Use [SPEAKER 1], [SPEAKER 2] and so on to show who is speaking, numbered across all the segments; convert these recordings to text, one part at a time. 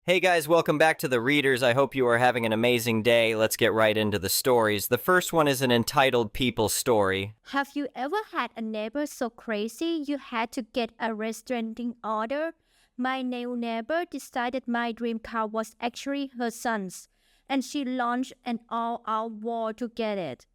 [SPEAKER 1] Hey guys, welcome back to The Readers. I hope you are having an amazing day. Let's get right into the stories. The first one is an entitled People Story.
[SPEAKER 2] Have you ever had a neighbor so crazy you had to get a restraining order? My new neighbor decided my dream car was actually her son's, and she launched an all-out war to get it.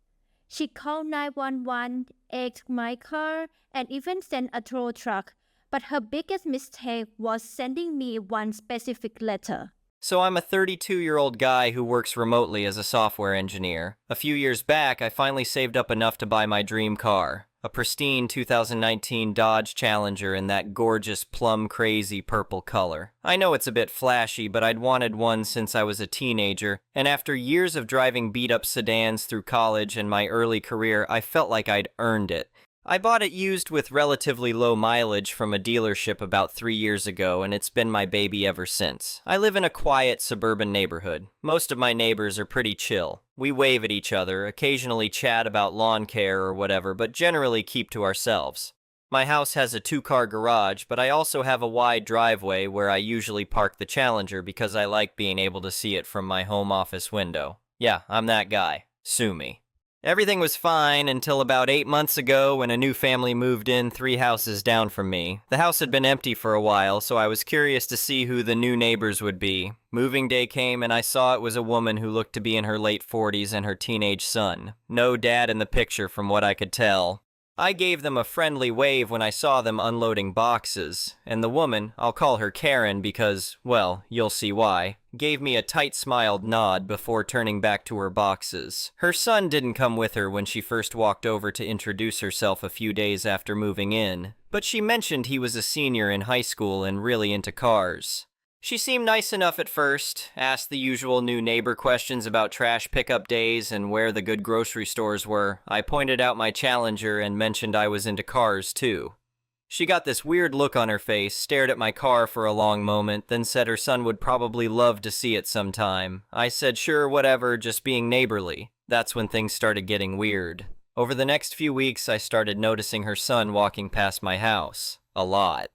[SPEAKER 2] She called 911, egged my car, and even sent a tow truck. But her biggest mistake was sending me one specific letter.
[SPEAKER 1] So I'm a 32-year-old guy who works remotely as a software engineer. A few years back, I finally saved up enough to buy my dream car. A pristine 2019 Dodge Challenger in that gorgeous plum-crazy purple color. I know it's a bit flashy, but I'd wanted one since I was a teenager, and after years of driving beat-up sedans through college and my early career, I felt like I'd earned it. I bought it used with relatively low mileage from a dealership about 3 years ago, and it's been my baby ever since. I live in a quiet suburban neighborhood. Most of my neighbors are pretty chill. We wave at each other, occasionally chat about lawn care or whatever, but generally keep to ourselves. My house has a 2-car garage, but I also have a wide driveway where I usually park the Challenger because I like being able to see it from my home office window. Yeah, I'm that guy. Sue me. Everything was fine until about 8 months ago when a new family moved in 3 houses down from me. The house had been empty for a while, so I was curious to see who the new neighbors would be. Moving day came and I saw it was a woman who looked to be in her late 40s and her teenage son. No dad in the picture from what I could tell. I gave them a friendly wave when I saw them unloading boxes, and the woman, I'll call her Karen because, well, you'll see why, gave me a tight-smiled nod before turning back to her boxes. Her son didn't come with her when she first walked over to introduce herself a few days after moving in, but she mentioned he was a senior in high school and really into cars. She seemed nice enough at first, asked the usual new neighbor questions about trash pickup days and where the good grocery stores were. I pointed out my Challenger and mentioned I was into cars too. She got this weird look on her face, stared at my car for a long moment, then said her son would probably love to see it sometime. I said sure, whatever, just being neighborly. That's when things started getting weird. Over the next few weeks, I started noticing her son walking past my house. A lot.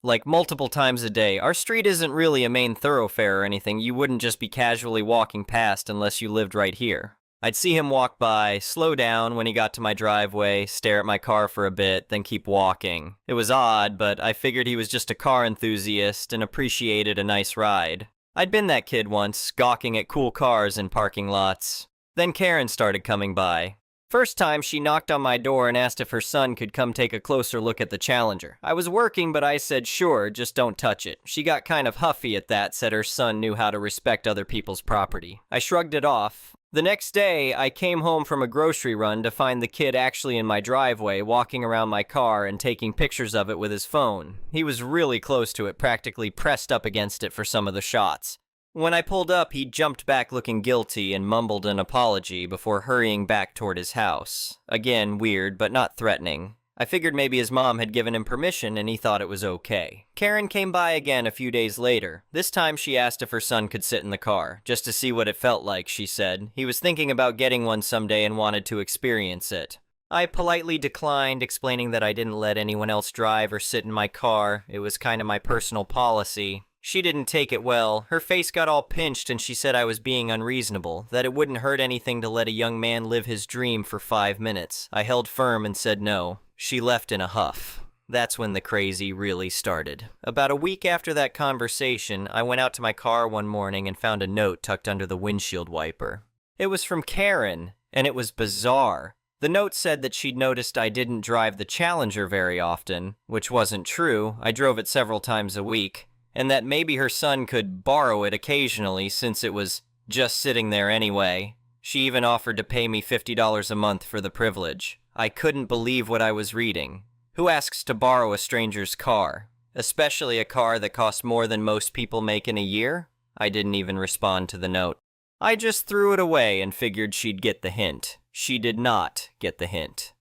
[SPEAKER 1] Like multiple times a day. Our street isn't really a main thoroughfare or anything. You wouldn't just be casually walking past unless you lived right here. I'd see him walk by, slow down when he got to my driveway, stare at my car for a bit, then keep walking. It was odd, but I figured he was just a car enthusiast and appreciated a nice ride. I'd been that kid once, gawking at cool cars in parking lots. Then Karen started coming by. First time, she knocked on my door and asked if her son could come take a closer look at the Challenger. I was working, but I said sure, just don't touch it. She got kind of huffy at that, said her son knew how to respect other people's property. I shrugged it off. The next day, I came home from a grocery run to find the kid actually in my driveway, walking around my car and taking pictures of it with his phone. He was really close to it, practically pressed up against it for some of the shots. When I pulled up, he jumped back looking guilty and mumbled an apology before hurrying back toward his house. Again, weird, but not threatening. I figured maybe his mom had given him permission and he thought it was okay. Karen came by again a few days later. This time she asked if her son could sit in the car, just to see what it felt like, she said. He was thinking about getting one someday and wanted to experience it. I politely declined, explaining that I didn't let anyone else drive or sit in my car. It was kind of my personal policy. She didn't take it well. Her face got all pinched and she said I was being unreasonable, that it wouldn't hurt anything to let a young man live his dream for 5 minutes. I held firm and said no. She left in a huff. That's when the crazy really started. About a week after that conversation, I went out to my car one morning and found a note tucked under the windshield wiper. It was from Karen, and it was bizarre. The note said that she'd noticed I didn't drive the Challenger very often, which wasn't true. I drove it several times a week. And that maybe her son could borrow it occasionally since it was just sitting there anyway. She even offered to pay me $50 a month for the privilege. I couldn't believe what I was reading. Who asks to borrow a stranger's car? Especially a car that costs more than most people make in a year? I didn't even respond to the note. I just threw it away and figured she'd get the hint. She did not get the hint.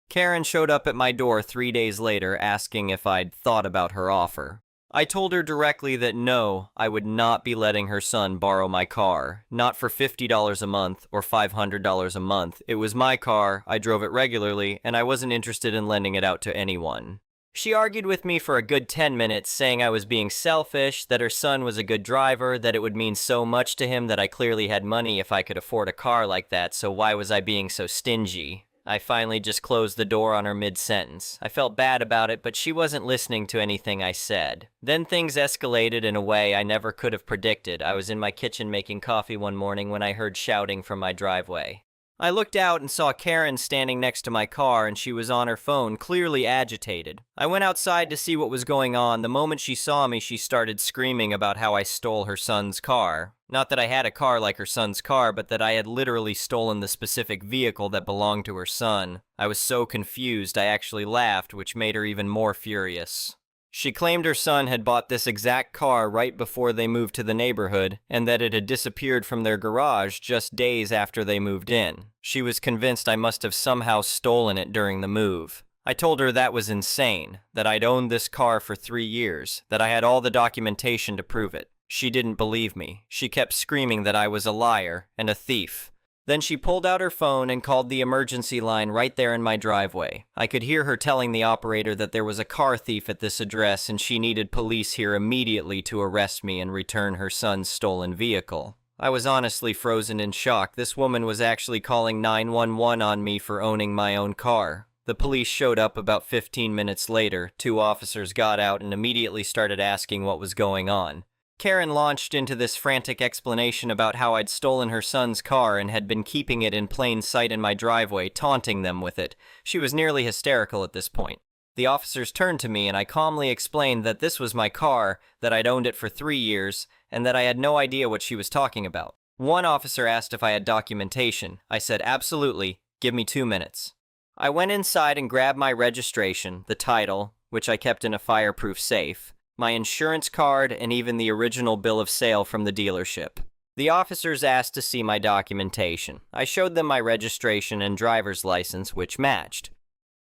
[SPEAKER 1] Karen showed up at my door 3 days later asking if I'd thought about her offer. I told her directly that no, I would not be letting her son borrow my car. Not for $50 a month or $500 a month. It was my car, I drove it regularly, and I wasn't interested in lending it out to anyone. She argued with me for a good 10 minutes, saying I was being selfish, that her son was a good driver, that it would mean so much to him that I clearly had money if I could afford a car like that, so why was I being so stingy? I finally just closed the door on her mid-sentence. I felt bad about it, but she wasn't listening to anything I said. Then things escalated in a way I never could have predicted. I was in my kitchen making coffee one morning when I heard shouting from my driveway. I looked out and saw Karen standing next to my car, and she was on her phone, clearly agitated. I went outside to see what was going on. The moment she saw me, she started screaming about how I stole her son's car. Not that I had a car like her son's car, but that I had literally stolen the specific vehicle that belonged to her son. I was so confused, I actually laughed, which made her even more furious. She claimed her son had bought this exact car right before they moved to the neighborhood, and that it had disappeared from their garage just days after they moved in. She was convinced I must have somehow stolen it during the move. I told her that was insane, that I'd owned this car for 3 years, that I had all the documentation to prove it. She didn't believe me. She kept screaming that I was a liar and a thief. Then she pulled out her phone and called the emergency line right there in my driveway. I could hear her telling the operator that there was a car thief at this address and she needed police here immediately to arrest me and return her son's stolen vehicle. I was honestly frozen in shock. This woman was actually calling 911 on me for owning my own car. The police showed up about 15 minutes later. 2 officers got out and immediately started asking what was going on. Karen launched into this frantic explanation about how I'd stolen her son's car and had been keeping it in plain sight in my driveway, taunting them with it. She was nearly hysterical at this point. The officers turned to me and I calmly explained that this was my car, that I'd owned it for 3 years, and that I had no idea what she was talking about. One officer asked if I had documentation. I said, absolutely, give me 2 minutes. I went inside and grabbed my registration, the title, which I kept in a fireproof safe, my insurance card, and even the original bill of sale from the dealership. The officers asked to see my documentation. I showed them my registration and driver's license, which matched.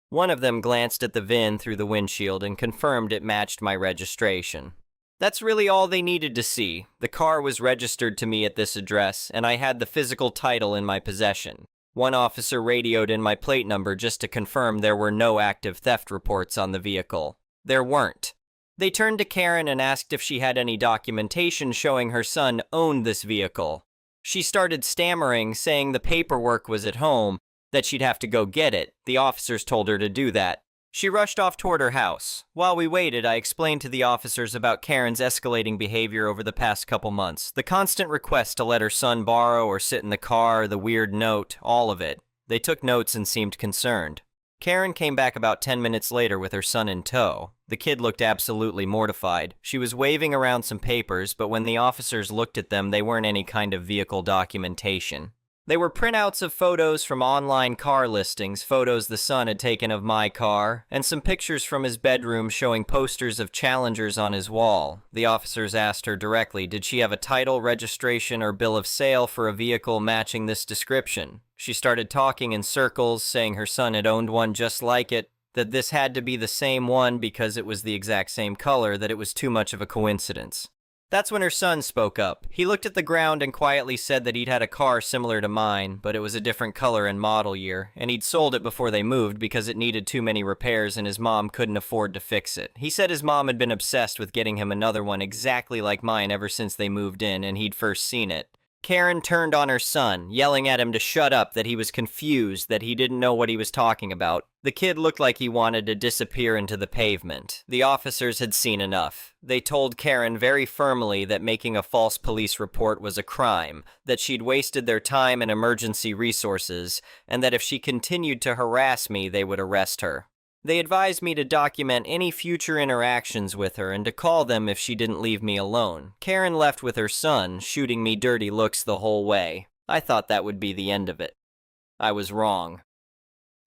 [SPEAKER 1] One of them glanced at the VIN through the windshield and confirmed it matched my registration. That's really all they needed to see. The car was registered to me at this address, and I had the physical title in my possession. One officer radioed in my plate number just to confirm there were no active theft reports on the vehicle. There weren't. They turned to Karen and asked if she had any documentation showing her son owned this vehicle. She started stammering, saying the paperwork was at home, that she'd have to go get it. The officers told her to do that. She rushed off toward her house. While we waited, I explained to the officers about Karen's escalating behavior over the past couple months. The constant request to let her son borrow or sit in the car, the weird note, all of it. They took notes and seemed concerned. Karen came back about 10 minutes later with her son in tow. The kid looked absolutely mortified. She was waving around some papers, but when the officers looked at them, they weren't any kind of vehicle documentation. They were printouts of photos from online car listings, photos the son had taken of my car, and some pictures from his bedroom showing posters of Challengers on his wall. The officers asked her directly, did she have a title, registration, or bill of sale for a vehicle matching this description? She started talking in circles, saying her son had owned one just like it, that this had to be the same one because it was the exact same color, that it was too much of a coincidence. That's when her son spoke up. He looked at the ground and quietly said that he'd had a car similar to mine, but it was a different color and model year, and he'd sold it before they moved because it needed too many repairs and his mom couldn't afford to fix it. He said his mom had been obsessed with getting him another one exactly like mine ever since they moved in and he'd first seen it. Karen turned on her son, yelling at him to shut up, that he was confused, that he didn't know what he was talking about. The kid looked like he wanted to disappear into the pavement. The officers had seen enough. They told Karen very firmly that making a false police report was a crime, that she'd wasted their time and emergency resources, and that if she continued to harass me, they would arrest her. They advised me to document any future interactions with her and to call them if she didn't leave me alone. Karen left with her son, shooting me dirty looks the whole way. I thought that would be the end of it. I was wrong.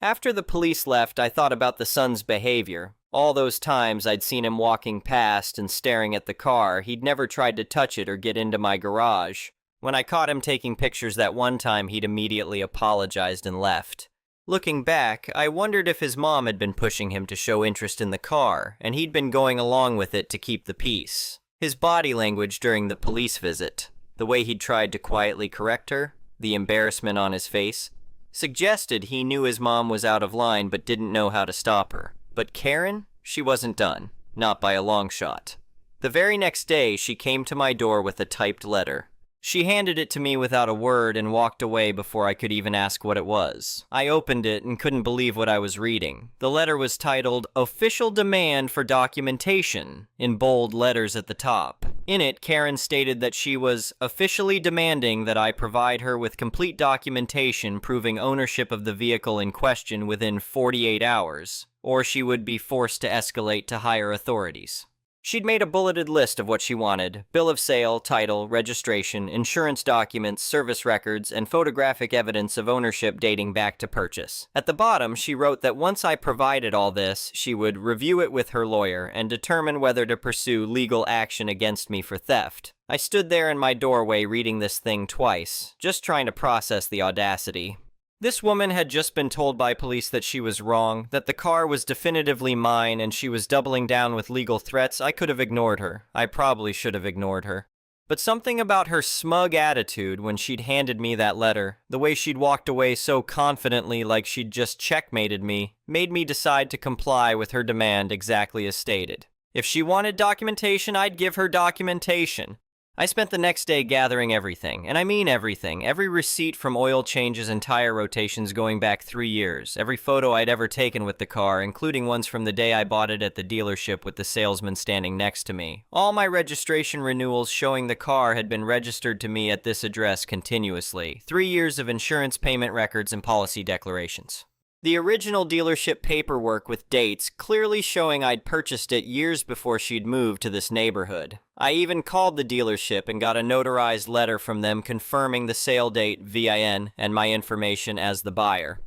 [SPEAKER 1] After the police left, I thought about the son's behavior. All those times I'd seen him walking past and staring at the car, he'd never tried to touch it or get into my garage. When I caught him taking pictures that one time, he'd immediately apologized and left. Looking back, I wondered if his mom had been pushing him to show interest in the car, and he'd been going along with it to keep the peace. His body language during the police visit, the way he'd tried to quietly correct her, the embarrassment on his face, suggested he knew his mom was out of line but didn't know how to stop her. But Karen? she wasn't done. Not by a long shot. The very next day, she came to my door with a typed letter. She handed it to me without a word and walked away before I could even ask what it was. I opened it and couldn't believe what I was reading. The letter was titled, "Official Demand for Documentation," in bold letters at the top. In it, Karen stated that she was officially demanding that I provide her with complete documentation proving ownership of the vehicle in question within 48 hours, or she would be forced to escalate to higher authorities. She'd made a bulleted list of what she wanted: bill of sale, title, registration, insurance documents, service records, and photographic evidence of ownership dating back to purchase. At the bottom, she wrote that once I provided all this, she would review it with her lawyer and determine whether to pursue legal action against me for theft. I stood there in my doorway reading this thing twice, just trying to process the audacity. This woman had just been told by police that she was wrong, that the car was definitively mine, and she was doubling down with legal threats. I could have ignored her. I probably should have ignored her. But something about her smug attitude when she'd handed me that letter, the way she'd walked away so confidently like she'd just checkmated me, made me decide to comply with her demand exactly as stated. If she wanted documentation, I'd give her documentation. I spent the next day gathering everything, and I mean everything. Every receipt from oil changes and tire rotations going back 3 years. Every photo I'd ever taken with the car, including ones from the day I bought it at the dealership with the salesman standing next to me. All my registration renewals showing the car had been registered to me at this address continuously. 3 years of insurance payment records and policy declarations. The original dealership paperwork with dates clearly showing I'd purchased it years before she'd moved to this neighborhood. I even called the dealership and got a notarized letter from them confirming the sale date, VIN, and my information as the buyer.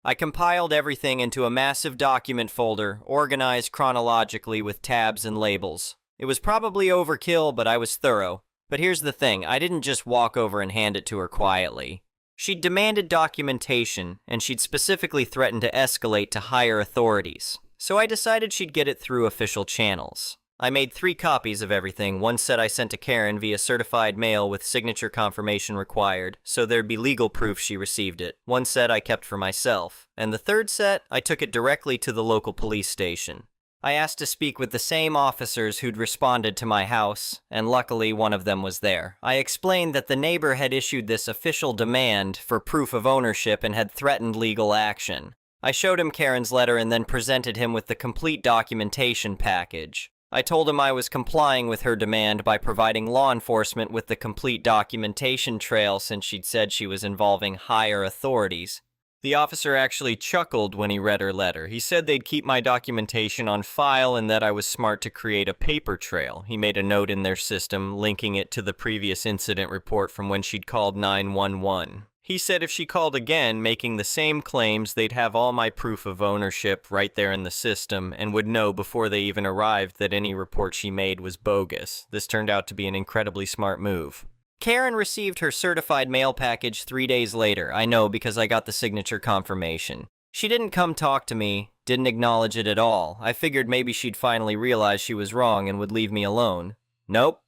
[SPEAKER 1] I compiled everything into a massive document folder, organized chronologically with tabs and labels. It was probably overkill, but I was thorough. But here's the thing, I didn't just walk over and hand it to her quietly. She'd demanded documentation, and she'd specifically threatened to escalate to higher authorities. So I decided she'd get it through official channels. I made 3 copies of everything. One set I sent to Karen via certified mail with signature confirmation required, so there'd be legal proof she received it. One set I kept for myself. And the third set, I took it directly to the local police station. I asked to speak with the same officers who'd responded to my house, and luckily one of them was there. I explained that the neighbor had issued this official demand for proof of ownership and had threatened legal action. I showed him Karen's letter and then presented him with the complete documentation package. I told him I was complying with her demand by providing law enforcement with the complete documentation trail since she'd said she was involving higher authorities. The officer actually chuckled when he read her letter. He said they'd keep my documentation on file and that I was smart to create a paper trail. He made a note in their system, linking it to the previous incident report from when she'd called 911. He said if she called again, making the same claims, they'd have all my proof of ownership right there in the system and would know before they even arrived that any report she made was bogus. This turned out to be an incredibly smart move. Karen received her certified mail package 3 days later. I know because I got the signature confirmation. She didn't come talk to me, didn't acknowledge it at all. I figured maybe she'd finally realize she was wrong and would leave me alone. Nope.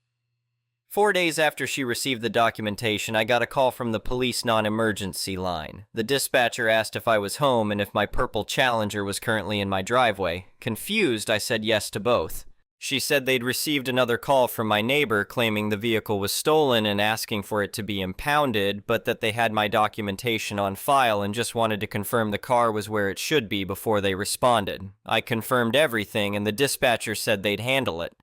[SPEAKER 1] 4 days after she received the documentation, I got a call from the police non-emergency line. The dispatcher asked if I was home and if my purple Challenger was currently in my driveway. Confused, I said yes to both. She said they'd received another call from my neighbor claiming the vehicle was stolen and asking for it to be impounded, but that they had my documentation on file and just wanted to confirm the car was where it should be before they responded. I confirmed everything and the dispatcher said they'd handle it.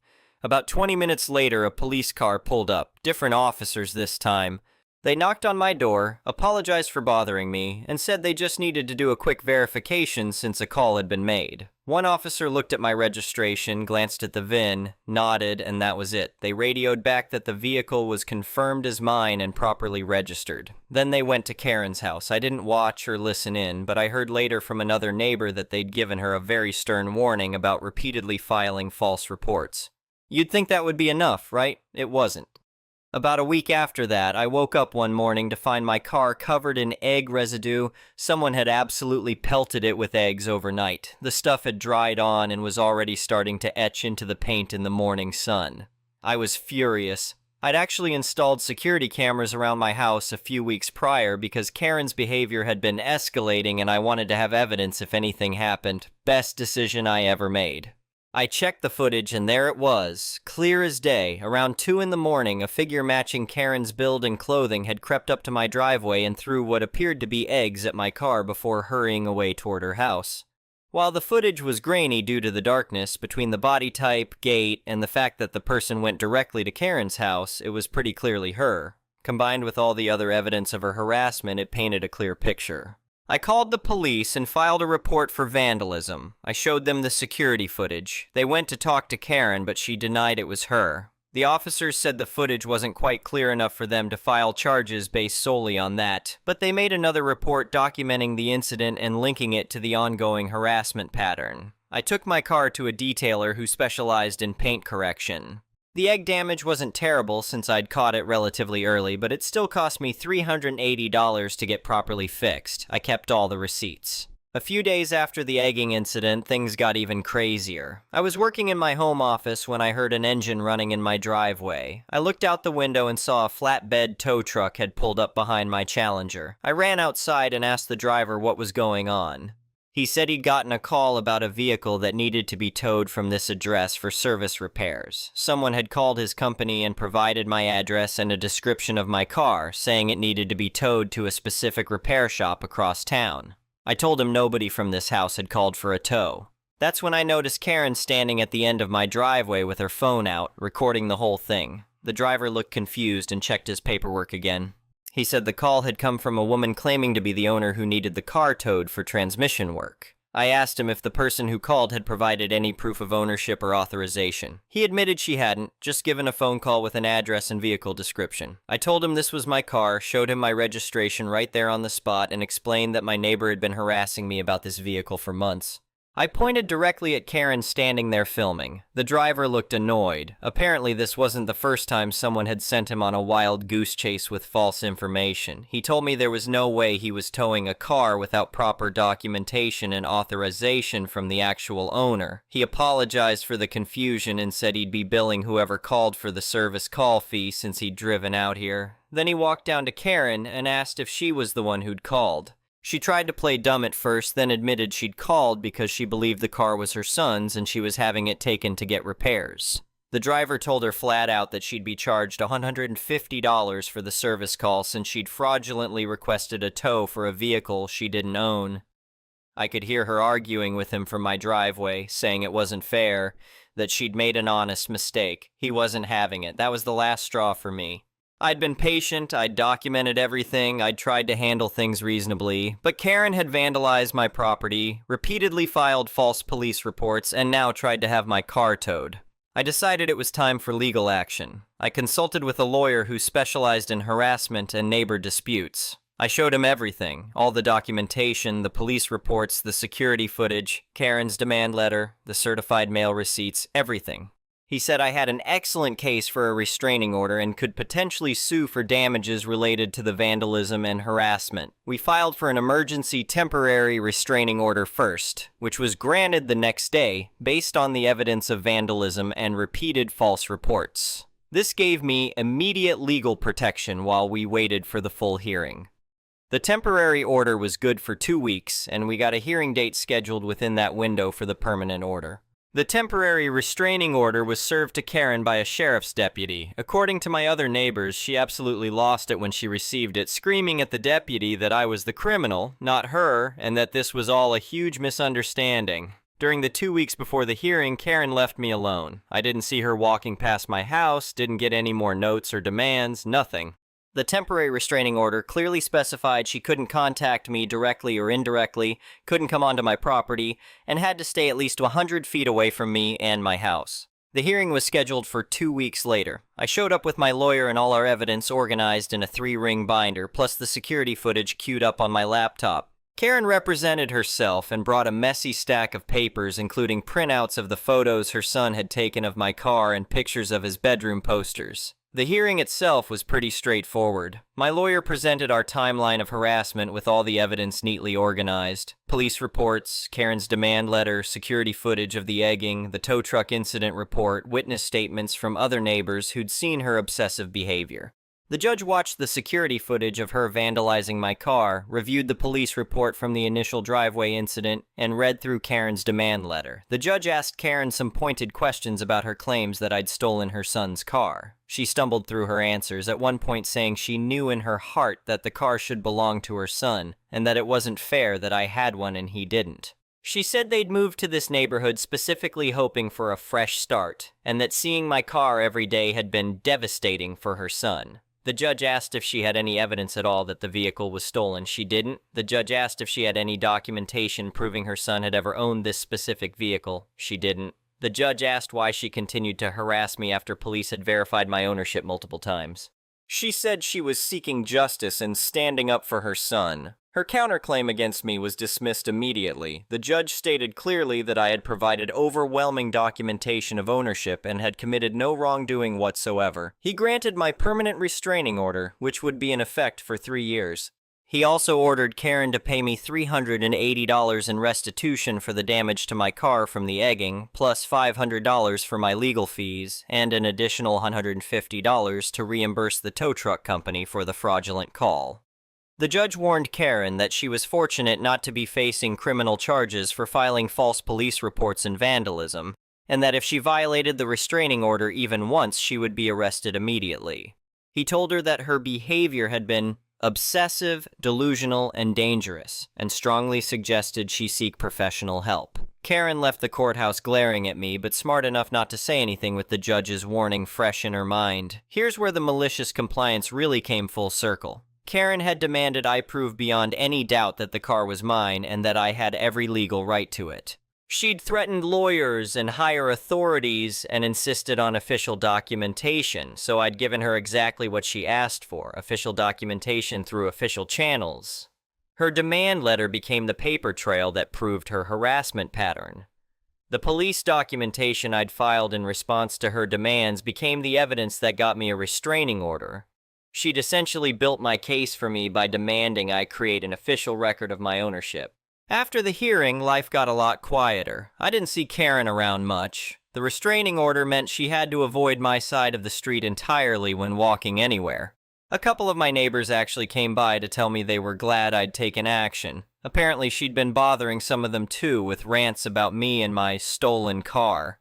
[SPEAKER 1] About 20 minutes later, a police car pulled up, different officers this time. They knocked on my door, apologized for bothering me, and said they just needed to do a quick verification since a call had been made. One officer looked at my registration, glanced at the VIN, nodded, and that was it. They radioed back that the vehicle was confirmed as mine and properly registered. Then they went to Karen's house. I didn't watch or listen in, but I heard later from another neighbor that they'd given her a very stern warning about repeatedly filing false reports. You'd think that would be enough, right? It wasn't. About a week after that, I woke up one morning to find my car covered in egg residue. Someone had absolutely pelted it with eggs overnight. The stuff had dried on and was already starting to etch into the paint in the morning sun. I was furious. I'd actually installed security cameras around my house a few weeks prior because Karen's behavior had been escalating and I wanted to have evidence if anything happened. Best decision I ever made. I checked the footage and there it was, clear as day. Around 2 in the morning, a figure matching Karen's build and clothing had crept up to my driveway and threw what appeared to be eggs at my car before hurrying away toward her house. While the footage was grainy due to the darkness, between the body type, gait, and the fact that the person went directly to Karen's house, it was pretty clearly her. Combined with all the other evidence of her harassment, it painted a clear picture. I called the police and filed a report for vandalism. I showed them the security footage. They went to talk to Karen, but she denied it was her. The officers said the footage wasn't quite clear enough for them to file charges based solely on that, but they made another report documenting the incident and linking it to the ongoing harassment pattern. I took my car to a detailer who specialized in paint correction. The egg damage wasn't terrible since I'd caught it relatively early, but it still cost me $380 to get properly fixed. I kept all the receipts. A few days after the egging incident, things got even crazier. I was working in my home office when I heard an engine running in my driveway. I looked out the window and saw a flatbed tow truck had pulled up behind my Challenger. I ran outside and asked the driver what was going on. He said he'd gotten a call about a vehicle that needed to be towed from this address for service repairs. Someone had called his company and provided my address and a description of my car, saying it needed to be towed to a specific repair shop across town. I told him nobody from this house had called for a tow. That's when I noticed Karen standing at the end of my driveway with her phone out, recording the whole thing. The driver looked confused and checked his paperwork again. He said the call had come from a woman claiming to be the owner who needed the car towed for transmission work. I asked him if the person who called had provided any proof of ownership or authorization. He admitted she hadn't, just given a phone call with an address and vehicle description. I told him this was my car, showed him my registration right there on the spot, and explained that my neighbor had been harassing me about this vehicle for months. I pointed directly at Karen standing there filming. The driver looked annoyed. Apparently this wasn't the first time someone had sent him on a wild goose chase with false information. He told me there was no way he was towing a car without proper documentation and authorization from the actual owner. He apologized for the confusion and said he'd be billing whoever called for the service call fee since he'd driven out here. Then he walked down to Karen and asked if she was the one who'd called. She tried to play dumb at first, then admitted she'd called because she believed the car was her son's and she was having it taken to get repairs. The driver told her flat out that she'd be charged $150 for the service call since she'd fraudulently requested a tow for a vehicle she didn't own. I could hear her arguing with him from my driveway, saying it wasn't fair, that she'd made an honest mistake. He wasn't having it. That was the last straw for me. I'd been patient, I'd documented everything, I'd tried to handle things reasonably, but Karen had vandalized my property, repeatedly filed false police reports, and now tried to have my car towed. I decided it was time for legal action. I consulted with a lawyer who specialized in harassment and neighbor disputes. I showed him everything, all the documentation, the police reports, the security footage, Karen's demand letter, the certified mail receipts, everything. He said I had an excellent case for a restraining order and could potentially sue for damages related to the vandalism and harassment. We filed for an emergency temporary restraining order first, which was granted the next day based on the evidence of vandalism and repeated false reports. This gave me immediate legal protection while we waited for the full hearing. The temporary order was good for 2 weeks, and we got a hearing date scheduled within that window for the permanent order. The temporary restraining order was served to Karen by a sheriff's deputy. According to my other neighbors, she absolutely lost it when she received it, screaming at the deputy that I was the criminal, not her, and that this was all a huge misunderstanding. During the 2 weeks before the hearing, Karen left me alone. I didn't see her walking past my house, didn't get any more notes or demands, nothing. The temporary restraining order clearly specified she couldn't contact me directly or indirectly, couldn't come onto my property, and had to stay at least 100 feet away from me and my house. The hearing was scheduled for 2 weeks later. I showed up with my lawyer and all our evidence organized in a 3-ring binder, plus the security footage queued up on my laptop. Karen represented herself and brought a messy stack of papers, including printouts of the photos her son had taken of my car and pictures of his bedroom posters. The hearing itself was pretty straightforward. My lawyer presented our timeline of harassment with all the evidence neatly organized. Police reports, Karen's demand letter, security footage of the egging, the tow truck incident report, witness statements from other neighbors who'd seen her obsessive behavior. The judge watched the security footage of her vandalizing my car, reviewed the police report from the initial driveway incident, and read through Karen's demand letter. The judge asked Karen some pointed questions about her claims that I'd stolen her son's car. She stumbled through her answers, at one point saying she knew in her heart that the car should belong to her son, and that it wasn't fair that I had one and he didn't. She said they'd moved to this neighborhood specifically hoping for a fresh start, and that seeing my car every day had been devastating for her son. The judge asked if she had any evidence at all that the vehicle was stolen. She didn't. The judge asked if she had any documentation proving her son had ever owned this specific vehicle. She didn't. The judge asked why she continued to harass me after police had verified my ownership multiple times. She said she was seeking justice and standing up for her son. Her counterclaim against me was dismissed immediately. The judge stated clearly that I had provided overwhelming documentation of ownership and had committed no wrongdoing whatsoever. He granted my permanent restraining order, which would be in effect for 3 years. He also ordered Karen to pay me $380 in restitution for the damage to my car from the egging, plus $500 for my legal fees, and an additional $150 to reimburse the tow truck company for the fraudulent call. The judge warned Karen that she was fortunate not to be facing criminal charges for filing false police reports and vandalism, and that if she violated the restraining order even once, she would be arrested immediately. He told her that her behavior had been obsessive, delusional, and dangerous, and strongly suggested she seek professional help. Karen left the courthouse glaring at me, but smart enough not to say anything with the judge's warning fresh in her mind. Here's where the malicious compliance really came full circle. Karen had demanded I prove beyond any doubt that the car was mine and that I had every legal right to it. She'd threatened lawyers and higher authorities and insisted on official documentation, so I'd given her exactly what she asked for, official documentation through official channels. Her demand letter became the paper trail that proved her harassment pattern. The police documentation I'd filed in response to her demands became the evidence that got me a restraining order. She'd essentially built my case for me by demanding I create an official record of my ownership. After the hearing, life got a lot quieter. I didn't see Karen around much. The restraining order meant she had to avoid my side of the street entirely when walking anywhere. A couple of my neighbors actually came by to tell me they were glad I'd taken action. Apparently she'd been bothering some of them too with rants about me and my stolen car.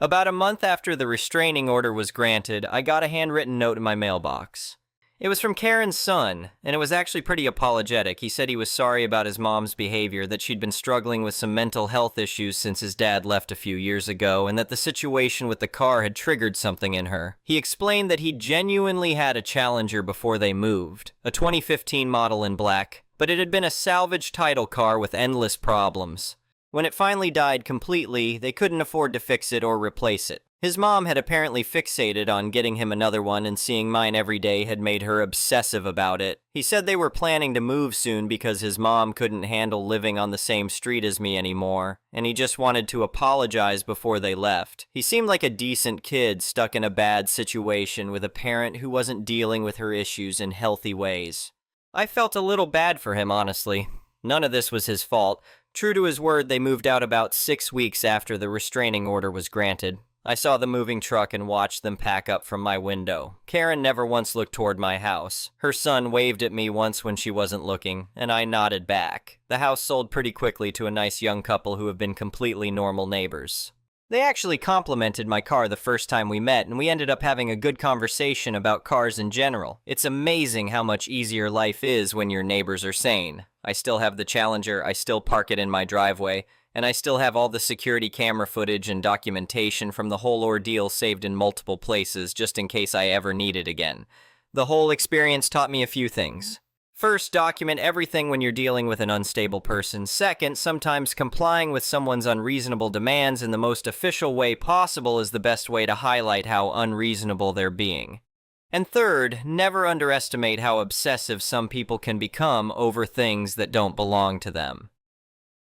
[SPEAKER 1] About a month after the restraining order was granted, I got a handwritten note in my mailbox. It was from Karen's son, and it was actually pretty apologetic. He said he was sorry about his mom's behavior, that she'd been struggling with some mental health issues since his dad left a few years ago, and that the situation with the car had triggered something in her. He explained that he genuinely had a Challenger before they moved, a 2015 model in black, but it had been a salvage title car with endless problems. When it finally died completely, they couldn't afford to fix it or replace it. His mom had apparently fixated on getting him another one, and seeing mine every day had made her obsessive about it. He said they were planning to move soon because his mom couldn't handle living on the same street as me anymore, and he just wanted to apologize before they left. He seemed like a decent kid stuck in a bad situation with a parent who wasn't dealing with her issues in healthy ways. I felt a little bad for him, honestly. None of this was his fault. True to his word, they moved out about 6 weeks after the restraining order was granted. I saw the moving truck and watched them pack up from my window. Karen never once looked toward my house. Her son waved at me once when she wasn't looking, and I nodded back. The house sold pretty quickly to a nice young couple who have been completely normal neighbors. They actually complimented my car the first time we met, and we ended up having a good conversation about cars in general. It's amazing how much easier life is when your neighbors are sane. I still have the Challenger, I still park it in my driveway, and I still have all the security camera footage and documentation from the whole ordeal saved in multiple places just in case I ever need it again. The whole experience taught me a few things. First, document everything when you're dealing with an unstable person. Second, sometimes complying with someone's unreasonable demands in the most official way possible is the best way to highlight how unreasonable they're being. And third, never underestimate how obsessive some people can become over things that don't belong to them.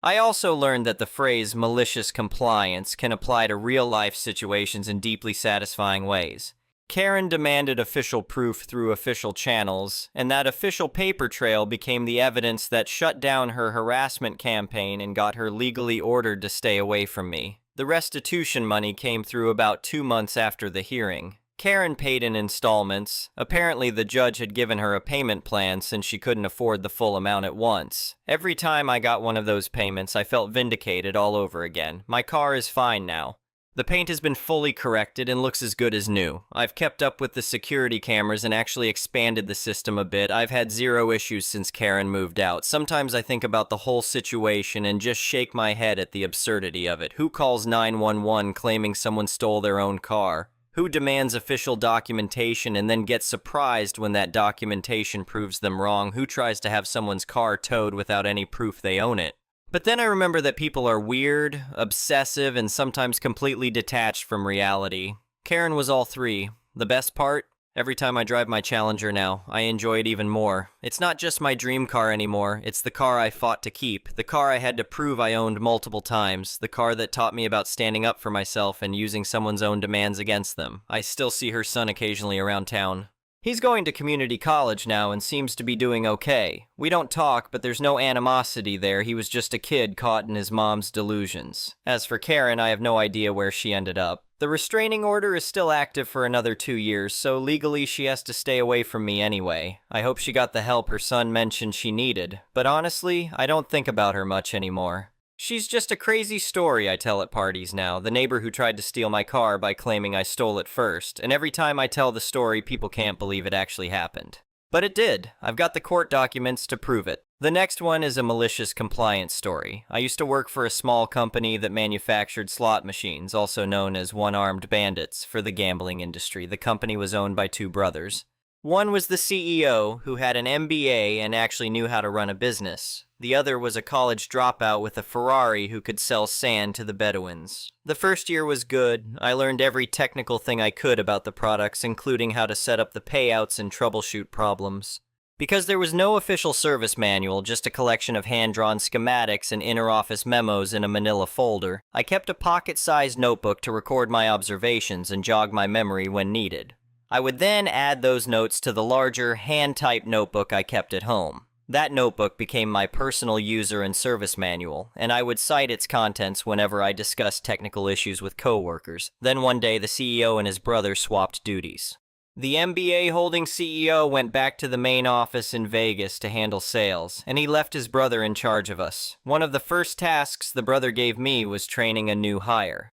[SPEAKER 1] I also learned that the phrase malicious compliance can apply to real-life situations in deeply satisfying ways. Karen demanded official proof through official channels, and that official paper trail became the evidence that shut down her harassment campaign and got her legally ordered to stay away from me. The restitution money came through about 2 months after the hearing. Karen paid in installments. Apparently, the judge had given her a payment plan since she couldn't afford the full amount at once. Every time I got one of those payments, I felt vindicated all over again. My car is fine now. The paint has been fully corrected and looks as good as new. I've kept up with the security cameras and actually expanded the system a bit. I've had zero issues since Karen moved out. Sometimes I think about the whole situation and just shake my head at the absurdity of it. Who calls 911 claiming someone stole their own car? Who demands official documentation and then gets surprised when that documentation proves them wrong? Who tries to have someone's car towed without any proof they own it? But then I remember that people are weird, obsessive, and sometimes completely detached from reality. Karen was all three. The best part? Every time I drive my Challenger now, I enjoy it even more. It's not just my dream car anymore, it's the car I fought to keep, the car I had to prove I owned multiple times, the car that taught me about standing up for myself and using someone's own demands against them. I still see her son occasionally around town. He's going to community college now and seems to be doing okay. We don't talk, but there's no animosity there. He was just a kid caught in his mom's delusions. As for Karen, I have no idea where she ended up. The restraining order is still active for another 2 years, so legally she has to stay away from me anyway. I hope she got the help her son mentioned she needed, but honestly, I don't think about her much anymore. She's just a crazy story I tell at parties now, the neighbor who tried to steal my car by claiming I stole it first, and every time I tell the story, people can't believe it actually happened. But it did. I've got the court documents to prove it. The next one is a malicious compliance story. I used to work for a small company that manufactured slot machines, also known as one-armed bandits, for the gambling industry. The company was owned by two brothers. One was the CEO, who had an MBA and actually knew how to run a business. The other was a college dropout with a Ferrari who could sell sand to the Bedouins. The first year was good. I learned every technical thing I could about the products, including how to set up the payouts and troubleshoot problems. Because there was no official service manual, just a collection of hand-drawn schematics and inter-office memos in a manila folder, I kept a pocket-sized notebook to record my observations and jog my memory when needed. I would then add those notes to the larger, hand-typed notebook I kept at home. That notebook became my personal user and service manual, and I would cite its contents whenever I discussed technical issues with coworkers. Then one day, the CEO and his brother swapped duties. The MBA-holding CEO went back to the main office in Vegas to handle sales, and he left his brother in charge of us. One of the first tasks the brother gave me was training a new hire.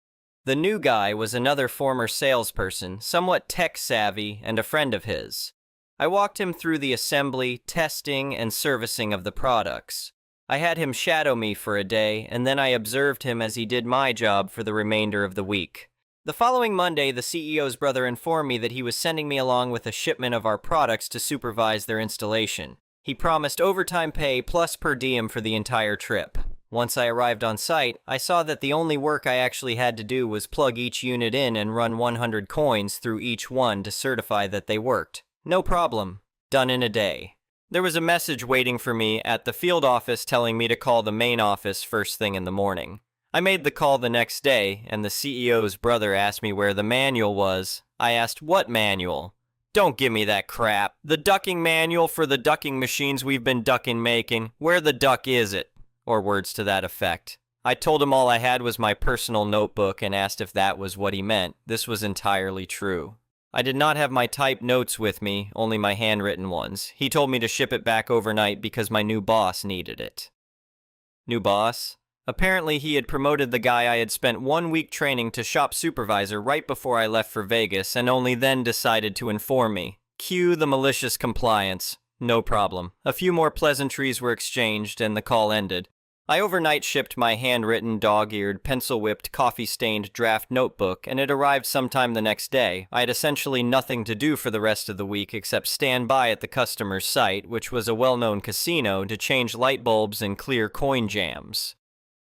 [SPEAKER 1] The new guy was another former salesperson, somewhat tech-savvy, and a friend of his. I walked him through the assembly, testing, and servicing of the products. I had him shadow me for a day, and then I observed him as he did my job for the remainder of the week. The following Monday, the CEO's brother informed me that he was sending me along with a shipment of our products to supervise their installation. He promised overtime pay plus per diem for the entire trip. Once I arrived on site, I saw that the only work I actually had to do was plug each unit in and run 100 coins through each one to certify that they worked. No problem. Done in a day. There was a message waiting for me at the field office telling me to call the main office first thing in the morning. I made the call the next day, and the CEO's brother asked me where the manual was. I asked, "What manual?" "Don't give me that crap. The ducking manual for the ducking machines we've been ducking making. Where the duck is it?" Or words to that effect. I told him all I had was my personal notebook and asked if that was what he meant. This was entirely true. I did not have my typed notes with me, only my handwritten ones. He told me to ship it back overnight because my new boss needed it. New boss? Apparently he had promoted the guy I had spent 1 week training to shop supervisor right before I left for Vegas and only then decided to inform me. Cue the malicious compliance. No problem. A few more pleasantries were exchanged and the call ended. I overnight shipped my handwritten, dog-eared, pencil-whipped, coffee-stained draft notebook, and it arrived sometime the next day. I had essentially nothing to do for the rest of the week except stand by at the customer's site, which was a well-known casino, to change light bulbs and clear coin jams.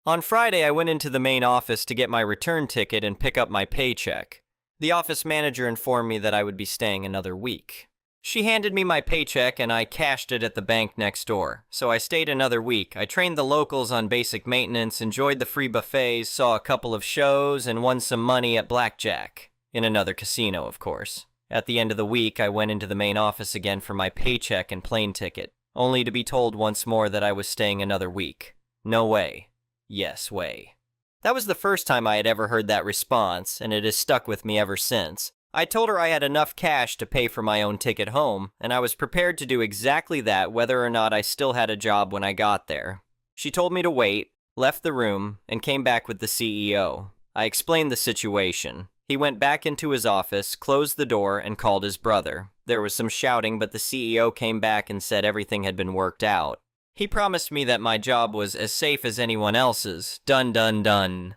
[SPEAKER 1] On Friday, I went into the main office to get my return ticket and pick up my paycheck. The office manager informed me that I would be staying another week. She handed me my paycheck and I cashed it at the bank next door. So I stayed another week. I trained the locals on basic maintenance, enjoyed the free buffets, saw a couple of shows, and won some money at blackjack. In another casino, of course. At the end of the week, I went into the main office again for my paycheck and plane ticket, only to be told once more that I was staying another week. No way. Yes way. That was the first time I had ever heard that response, and it has stuck with me ever since. I told her I had enough cash to pay for my own ticket home, and I was prepared to do exactly that whether or not I still had a job when I got there. She told me to wait, left the room, and came back with the CEO. I explained the situation. He went back into his office, closed the door, and called his brother. There was some shouting, but the CEO came back and said everything had been worked out. He promised me that my job was as safe as anyone else's. Dun dun dun.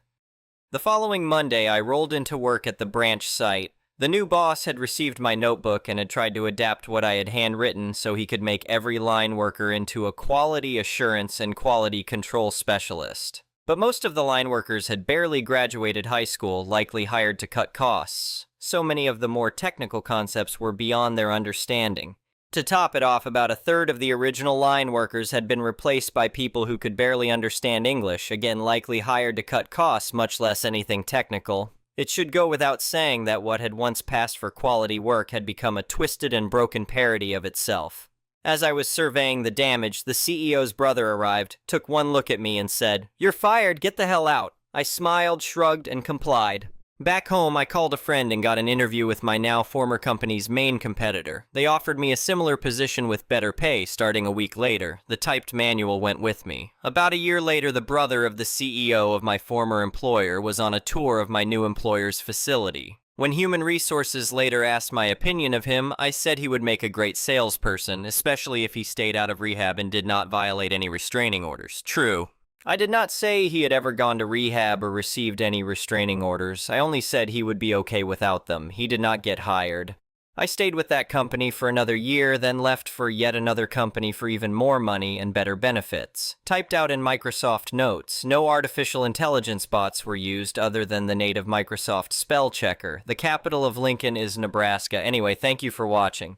[SPEAKER 1] The following Monday, I rolled into work at the branch site. The new boss had received my notebook and had tried to adapt what I had handwritten so he could make every line worker into a quality assurance and quality control specialist. But most of the line workers had barely graduated high school, likely hired to cut costs. So many of the more technical concepts were beyond their understanding. To top it off, about a third of the original line workers had been replaced by people who could barely understand English, again likely hired to cut costs, much less anything technical. It should go without saying that what had once passed for quality work had become a twisted and broken parody of itself. As I was surveying the damage, the CEO's brother arrived, took one look at me and said, "You're fired, get the hell out." I smiled, shrugged, and complied. Back home, I called a friend and got an interview with my now former company's main competitor. They offered me a similar position with better pay starting a week later. The typed manual went with me. About a year later, the brother of the CEO of my former employer was on a tour of my new employer's facility. When Human Resources later asked my opinion of him, I said he would make a great salesperson, especially if he stayed out of rehab and did not violate any restraining orders. True. I did not say he had ever gone to rehab or received any restraining orders. I only said he would be okay without them. He did not get hired. I stayed with that company for another year, then left for yet another company for even more money and better benefits. Typed out in Microsoft Notes. No artificial intelligence bots were used other than the native Microsoft spell checker. The capital of Lincoln is Nebraska. Anyway, thank you for watching.